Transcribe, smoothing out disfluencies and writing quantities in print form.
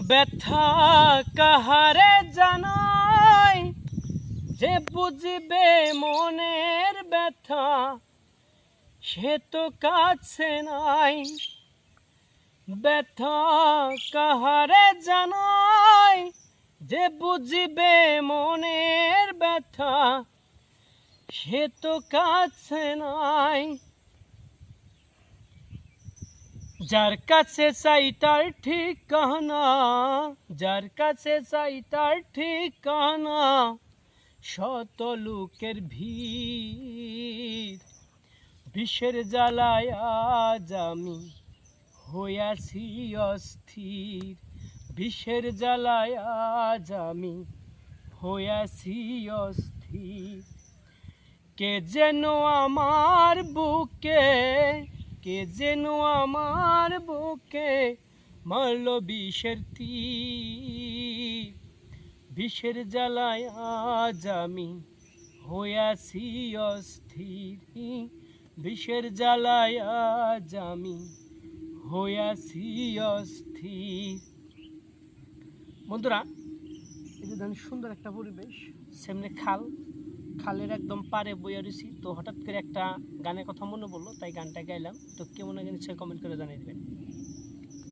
ব্যথা কাহারে জানাই, যে বুঝবে মনের ব্যথা সে তো কাছে নাই। ব্যথা কাহারে জানাই, যে বুঝবে মনের ব্যথা সে তো কাছে নাই। যার কাছে চাই তার ঠিকানা, যার কাছে চাই তার ঠিকানা, শত লোকের ভিড়। বিষের জ্বালায় আজ আমি হইয়াছি অস্থির, বিষের জ্বালায় আজ আমি হইয়াছি অস্থির। কে যেন আমার বুকে, কে যেন আমার বুকে মারল বিষের তীর। বিষের জ্বালায় আজ আমি হইয়াছি অস্থির, বিষের জ্বালায় আজ আমি হইয়াছি অস্থির। বন্ধুরা, এই যে ধরেন সুন্দর একটা পরিবেশ, সামনে খাল, খালের একদম পারে বইয়া রয়েছি। তো হঠাৎ করে একটা গানের কথা মনে পড়লো, তাই গানটা গাইলাম। তো কেমন লাগে নিশ্চয়ই কমেন্ট করে জানিয়ে দেবেন।